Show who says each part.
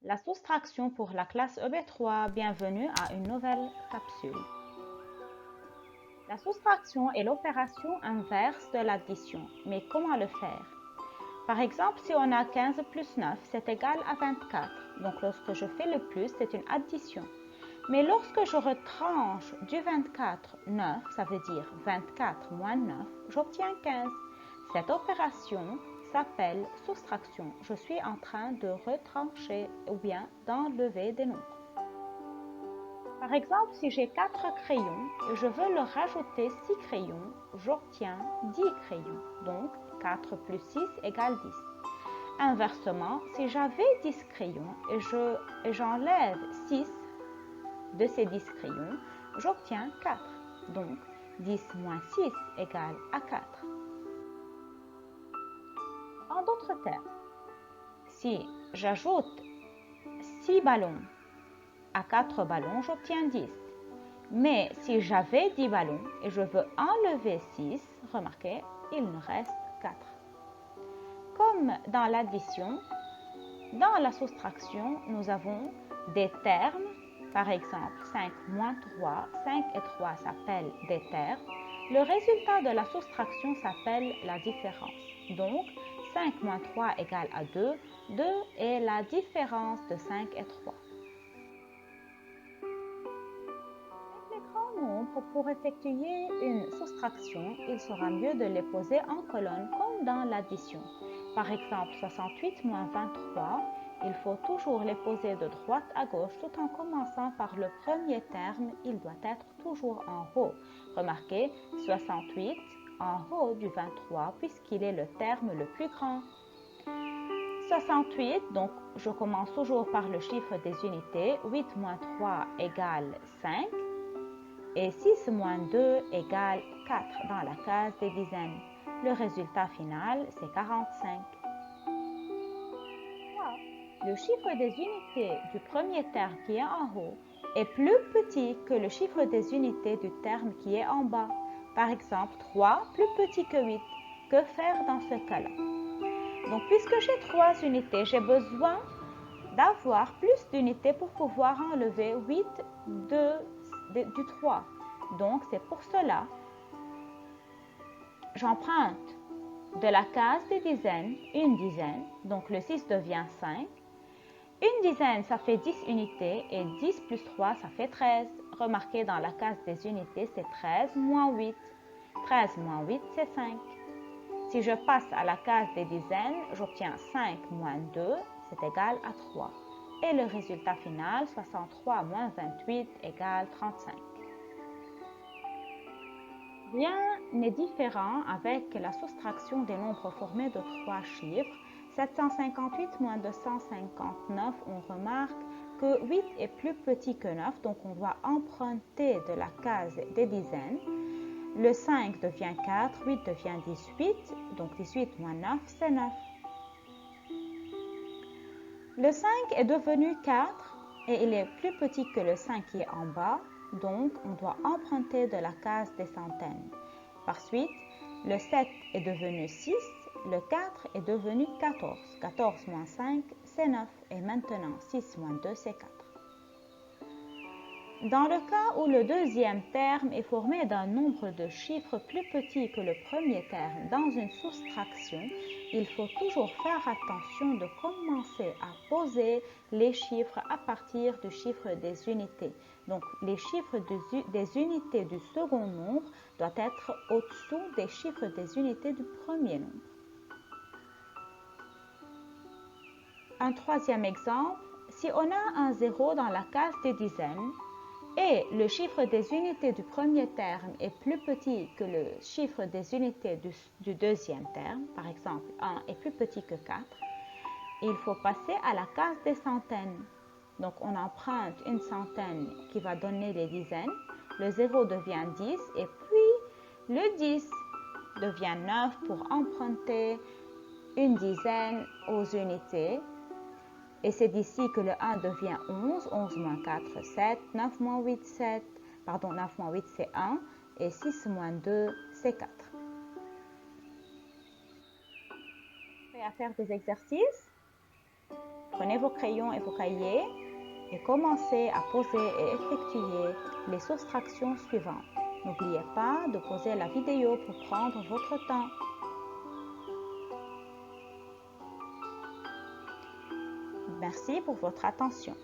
Speaker 1: La soustraction pour la classe EB3, bienvenue à une nouvelle capsule. La soustraction est l'opération inverse de l'addition, mais comment le faire? Par exemple, si on a 15 plus 9, c'est égal à 24. Donc lorsque je fais le plus, c'est une addition. Mais lorsque je retranche du 24, 9, ça veut dire 24 moins 9, j'obtiens 15. Cette opération s'appelle soustraction. Je suis en train de retrancher ou bien d'enlever des nombres. Par exemple, si j'ai 4 crayons et je veux leur rajouter 6 crayons, j'obtiens 10 crayons. Donc 4 plus 6 égale 10. Inversement, si j'avais 10 crayons et j'enlève 6 de ces 10 crayons, j'obtiens 4. Donc 10 moins 6 égale à 4. En d'autres termes, si j'ajoute 6 ballons à 4 ballons, j'obtiens 10. Mais si j'avais 10 ballons et je veux enlever 6, remarquez, il me reste 4. Comme dans l'addition, dans la soustraction, nous avons des termes. Par exemple, 5 moins 3, 5 et 3 s'appellent des termes. Le résultat de la soustraction s'appelle la différence. Donc, 5 moins 3 égale à 2. 2 est la différence de 5 et 3. Avec les grands nombres, pour effectuer une soustraction, il sera mieux de les poser en colonne comme dans l'addition. Par exemple, 68 moins 23, il faut toujours les poser de droite à gauche tout en commençant par le premier terme, il doit être toujours en haut. Remarquez, 68 en haut du 23 puisqu'il est le terme le plus grand. 68, donc je commence toujours par le chiffre des unités. 8 moins 3 égale 5 et 6 moins 2 égale 4 dans la case des dizaines. Le résultat final, c'est 45. Le chiffre des unités du premier terme qui est en haut est plus petit que le chiffre des unités du terme qui est en bas. Par exemple, 3 plus petit que 8. Que faire dans ce cas-là? Donc, puisque j'ai 3 unités, j'ai besoin d'avoir plus d'unités pour pouvoir enlever 8 du 3. Donc, c'est pour cela j'emprunte de la case des dizaines une dizaine. Donc, le 6 devient 5. Une dizaine, ça fait 10 unités et 10 plus 3, ça fait 13. Remarquez, dans la case des unités, c'est 13 moins 8. 13 moins 8, c'est 5. Si je passe à la case des dizaines, j'obtiens 5 moins 2, c'est égal à 3. Et le résultat final, 63 moins 28 égale 35. Rien n'est différent avec la soustraction des nombres formés de 3 chiffres. 758 moins 259, on remarque que 8 est plus petit que 9, donc on doit emprunter de la case des dizaines. Le 5 devient 4, 8 devient 18, donc 18 moins 9, c'est 9. Le 5 est devenu 4 et il est plus petit que le 5 qui est en bas, donc on doit emprunter de la case des centaines. Par suite, le 7 est devenu 6, le 4 est devenu 14. 14 moins 5, c'est 9. Et maintenant, 6 moins 2, c'est 4. Dans le cas où le deuxième terme est formé d'un nombre de chiffres plus petit que le premier terme dans une soustraction, il faut toujours faire attention de commencer à poser les chiffres à partir du chiffre des unités. Donc, les chiffres des unités du second nombre doivent être au-dessous des chiffres des unités du premier nombre. Un troisième exemple, si on a un 0 dans la case des dizaines, et le chiffre des unités du premier terme est plus petit que le chiffre des unités du deuxième terme, par exemple 1 est plus petit que 4, il faut passer à la case des centaines. Donc on emprunte une centaine qui va donner les dizaines, le 0 devient 10 et puis le 10 devient 9 pour emprunter une dizaine aux unités. Et c'est d'ici que le 1 devient 11. 11 moins 4, 7. 9 moins 8, 7. Pardon, 9 moins 8, c'est 1. Et 6 moins 2, c'est 4. Prêt à faire des exercices? Prenez vos crayons et vos cahiers et commencez à poser et effectuer les soustractions suivantes. N'oubliez pas de pauser la vidéo pour prendre votre temps. Merci pour votre attention.